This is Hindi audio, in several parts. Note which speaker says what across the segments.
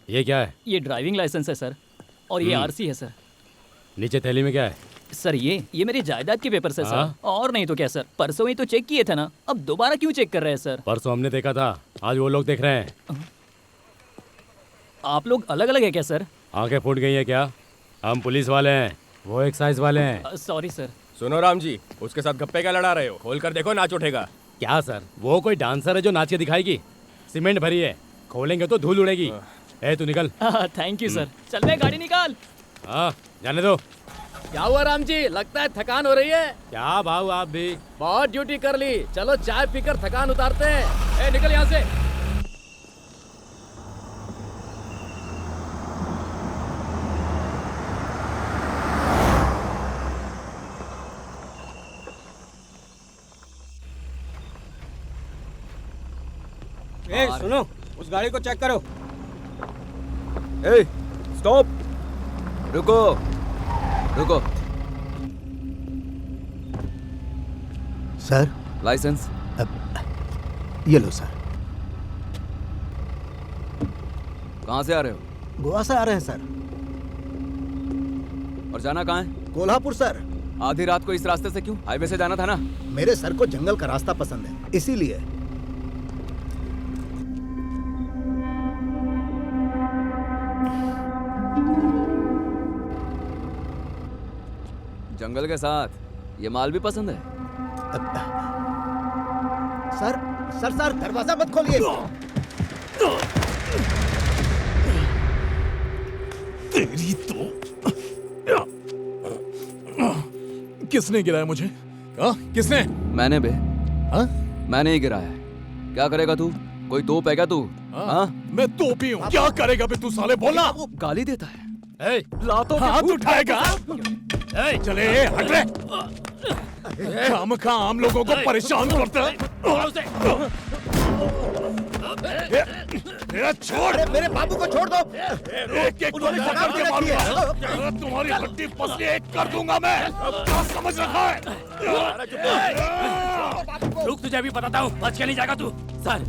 Speaker 1: ये क्या है?
Speaker 2: ये ड्राइविंग लाइसेंस है सर, और ये आरसी है सर।
Speaker 1: नीचे थैली में क्या है?
Speaker 2: सर ये मेरी जायदाद के पेपर है सर।
Speaker 1: हाँ?
Speaker 2: और नहीं तो क्या सर, परसों ही तो चेक किए थे ना, अब दोबारा क्यों चेक कर रहे हैं सर?
Speaker 1: परसों हमने देखा था, आज वो लोग देख रहे हैं।
Speaker 2: आप लोग अलग अलग है क्या सर?
Speaker 1: आंखें फूट गई है क्या? हम पुलिस वाले हैं, वो एक्साइज वाले हैं।
Speaker 2: Sorry sir.
Speaker 3: सुनो राम जी, उसके साथ गप्पे क्या लड़ा रहे हो? खोल कर देखो, नाच उठेगा।
Speaker 1: क्या सर, वो कोई डांसर है जो नाच के दिखाएगी? सीमेंट भरी है, खोलेंगे तो धूल उड़ेगी। ए तू निकल।
Speaker 2: Thank you sir. चल बे, गाड़ी निकाल।
Speaker 1: हाँ जाने दो।
Speaker 4: क्या हुआ राम जी, लगता है थकान हो रही है।
Speaker 1: क्या भाव आप भी?
Speaker 4: बहुत ड्यूटी कर ली, चलो चाय पीकर थकान उतारते हैं। ए निकल यहाँ से।
Speaker 5: ए, सुनो, उस गाड़ी को चेक करो।
Speaker 3: ए, स्टॉप, रुको रुको।
Speaker 6: Sir,
Speaker 3: license.
Speaker 6: ये लो सर।
Speaker 3: कहाँ से आ रहे हो?
Speaker 6: गोवा से आ रहे हैं सर।
Speaker 3: और जाना कहाँ है?
Speaker 6: कोल्हापुर सर।
Speaker 3: आधी रात को इस रास्ते से क्यों? हाईवे से जाना था ना।
Speaker 6: मेरे सर को जंगल का रास्ता पसंद है, इसीलिए।
Speaker 3: जंगल के साथ ये माल भी पसंद है।
Speaker 6: सर सर सर, दरवाजा मत खोलिए।
Speaker 7: तेरी तो किसने गिराया मुझे? हाँ किसने?
Speaker 3: मैंने बे।
Speaker 7: हाँ?
Speaker 3: मैंने ही गिराया है। क्या करेगा तू? कोई तोप है क्या तू? हाँ?
Speaker 7: मैं तोपी हूँ। क्या करेगा बे तू साले, बोलना।
Speaker 3: गाली देता है।
Speaker 1: ए,
Speaker 3: लातों के
Speaker 7: हाथ
Speaker 3: फूट
Speaker 7: उठाएगा?
Speaker 1: ए,
Speaker 7: चले हट रे। काम खा आम लोगों को परेशान करता है। छोड़।
Speaker 6: मेरे बाबू को छोड़ दो।
Speaker 7: एक एक को मार के मारूंगा। तुम्हारी हड्डी पसली एक कर दूंगा मैं। क्या समझ रखा है?
Speaker 1: रुक, तुझे अभी बताता हूँ, बच के नहीं जाएगा तू। सर,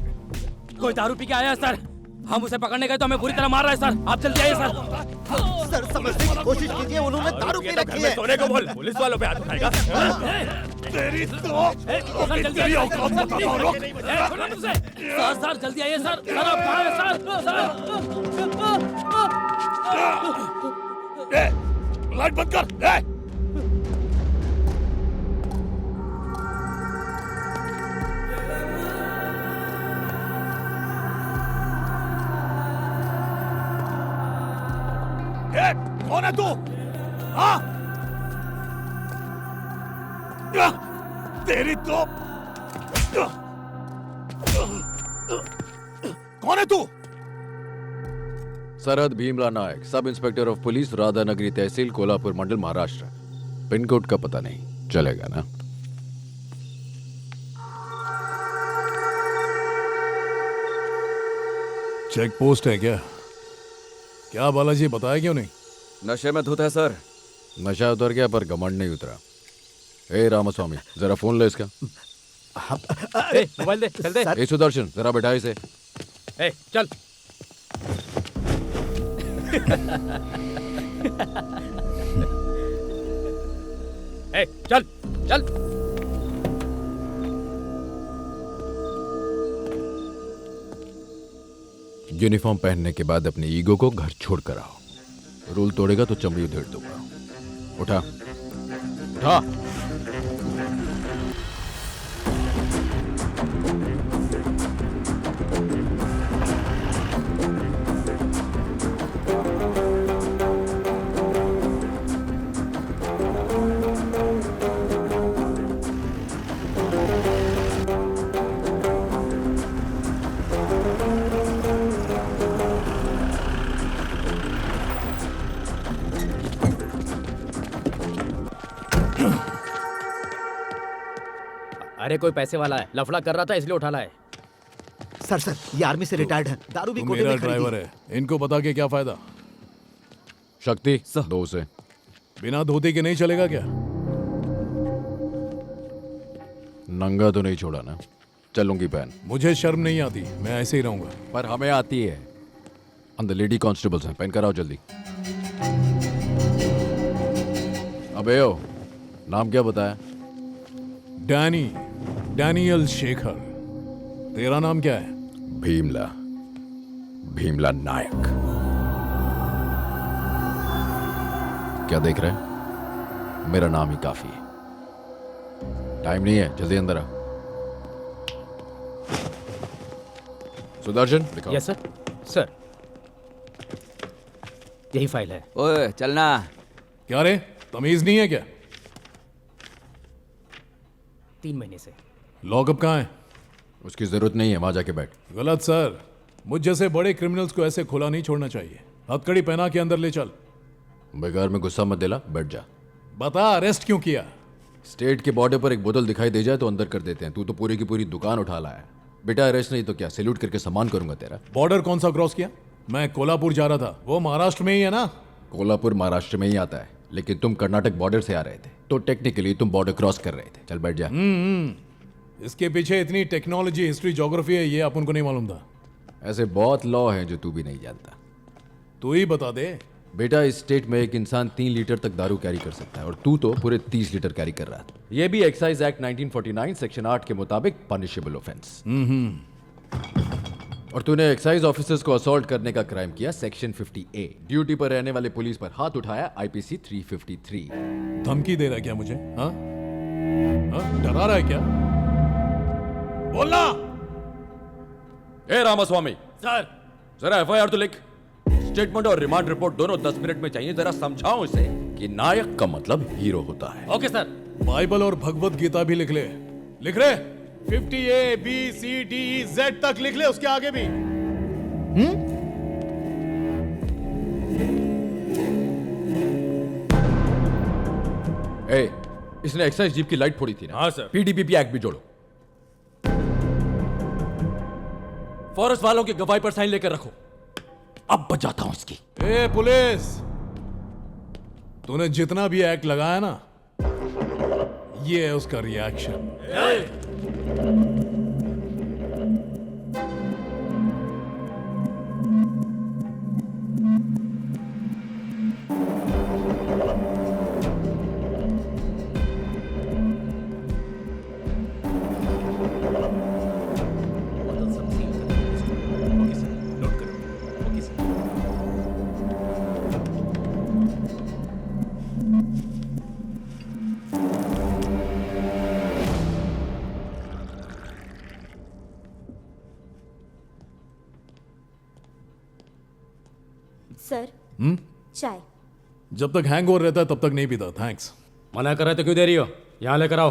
Speaker 1: कोई दारू पी के आया है सर, हम उसे पकड़ने गए तो हमें बुरी तरह मार रहा है सर। आप जल्दी आइए सर।
Speaker 6: सर समझने की कोशिश कीजिए, उन्होंने दारू पी रखी है।
Speaker 3: सोने को बोल, पुलिस वालों पे हाथ उठाएगा।
Speaker 7: तेरी तो तेरी औकात बताता हूँ। रुक।
Speaker 2: सर सर जल्दी आइए सर। सर आप कहाँ हैं सर?
Speaker 7: ए, लाइट बंद कर। ए! ए, कौन है तू? हाँ? तेरी तो कौन है तू?
Speaker 8: सरहद Bhimla Nayak, sub inspector of police, Radhanagari तहसील, कोल्हापुर मंडल, महाराष्ट्र। पिन कोड का पता नहीं चलेगा ना?
Speaker 7: चेक पोस्ट है क्या? क्या बालाजी, बताया क्यों नहीं?
Speaker 3: नशे में धुत है सर।
Speaker 8: नशा उतर गया पर घमंड नहीं उतरा। ए रामास्वामी, जरा फोन ले इसका।
Speaker 1: ए, मोबाइल दे, चल दे।
Speaker 8: ए सुदर्शन, जरा बैठा इसे।
Speaker 1: ए, चल। ए, चल चल।
Speaker 8: यूनिफॉर्म पहनने के बाद अपनी ईगो को घर छोड़ कर आओ। रूल तोड़ेगा तो चमड़ी उधेड़ दूंगा। उठा उठा।
Speaker 1: अरे कोई पैसे वाला है, लफड़ा कर रहा था इसलिए उठा लाए।
Speaker 6: सर सर, ये आर्मी से रिटायर्ड है, दारू भी
Speaker 7: तू
Speaker 6: कोटे
Speaker 7: मेरा
Speaker 6: में खरीदी।
Speaker 7: ड्राइवर है, इनको बता के क्या फायदा?
Speaker 8: शक्ति दो से।
Speaker 7: बिना धोती के नहीं चलेगा क्या?
Speaker 8: नंगा तो नहीं छोड़ा ना? चलूंगी पहन।
Speaker 7: मुझे शर्म नहीं आती, मैं ऐसे ही रहूंगा।
Speaker 8: पर हमें आती है। अंदर लेडी कांस्टेबल्स हैं, पहन कर आओ जल्दी। अबे ओ, नाम क्या बताया?
Speaker 9: डैनियल शेखर। तेरा नाम क्या है?
Speaker 8: भीमला, भीमला नायक। क्या देख रहे हैं? मेरा नाम ही काफी है। टाइम नहीं है, जल्दी अंदर आ। सुदर्शन, दिखाओ।
Speaker 4: Yes sir. सर यही फाइल है।
Speaker 3: ओए चलना।
Speaker 9: क्या रे, तमीज नहीं है क्या?
Speaker 4: 3 महीने से।
Speaker 9: लॉकअप कहाँ है?
Speaker 8: उसकी जरूरत नहीं है, वहां जाके बैठ।
Speaker 9: गलत सर, मुझ जैसे बड़े क्रिमिनल्स को ऐसे खुला नहीं छोड़ना चाहिए। हथकड़ी पहना के अंदर ले चल।
Speaker 8: बेकार में गुस्सा मत दिला, बैठ जा।
Speaker 9: बता अरेस्ट क्यों किया?
Speaker 8: स्टेट के बॉर्डर पर एक बोतल दिखाई दे जाए तो अंदर कर देते हैं। तू तो पूरी की पूरी दुकान उठा लाया। बेटा अरेस्ट नहीं तो क्या, सैल्यूट करके सम्मान करूंगा तेरा।
Speaker 9: बॉर्डर कौन सा क्रॉस किया? मैं कोल्हापुर जा रहा था, वो महाराष्ट्र में ही है ना?
Speaker 8: कोल्हापुर महाराष्ट्र में ही आता है, लेकिन तुम कर्नाटक बॉर्डर से आ रहे थे, तो टेक्निकली तुम बॉर्डर क्रॉस कर रहे थे। चल बैठ जा।
Speaker 9: इसके पीछे इतनी टेक्नोलॉजी, हिस्ट्री, ज्योग्राफी है, ये अपन को नहीं मालूम था।
Speaker 8: ऐसे बहुत लॉ हैं जो तू भी नहीं जानता।
Speaker 9: तू ही बता दे।
Speaker 8: बेटा इस स्टेट में एक इंसान 3 लीटर तक दारू कैरी कर सकता है और तू तो पूरे 30 लीटर कैरी कर रहा था। ये भी एक्साइज एक्ट 1949 सेक्शन 8 के मुताबिक पनिशेबल ऑफेंस। और तूने एक्साइज ऑफिसर्स को असॉल्ट करने का क्राइम किया, सेक्शन 50A। ड्यूटी पर रहने वाले पुलिस पर हाथ उठाया, IPC 353।
Speaker 9: धमकी दे रहा है क्या मुझे? हाँ? डरा रहा है क्या? बोलना।
Speaker 3: ए रामास्वामी,
Speaker 1: सर
Speaker 3: जरा FIR तो लिख। स्टेटमेंट और रिमांड रिपोर्ट दोनों 10 मिनट में चाहिए। जरा समझाओ इसे कि नायक का मतलब हीरो होता है।
Speaker 1: Okay sir.
Speaker 9: बाइबल और भगवत गीता भी लिख ले। लिख रहे? 50A B C D E Z तक लिख ले, उसके आगे भी।
Speaker 8: ए, इसने एक्साइज जीप की लाइट फोड़ी थी ना?
Speaker 1: हाँ सर।
Speaker 8: PDPP एक्ट भी जोड़ो।
Speaker 3: फॉरेस्ट वालों की गवाही पर साइन लेकर रखो। अब बजाता हूं इसकी।
Speaker 9: ए पुलिस, तूने जितना भी एक्ट लगाया ना, ये है उसका रिएक्शन।
Speaker 10: सर चाय।
Speaker 9: जब तक हैंगओवर रहता है तब तक नहीं पीता। थैंक्स।
Speaker 1: मना कर रहे तो क्यों दे रही हो? यहाँ लेकर आओ।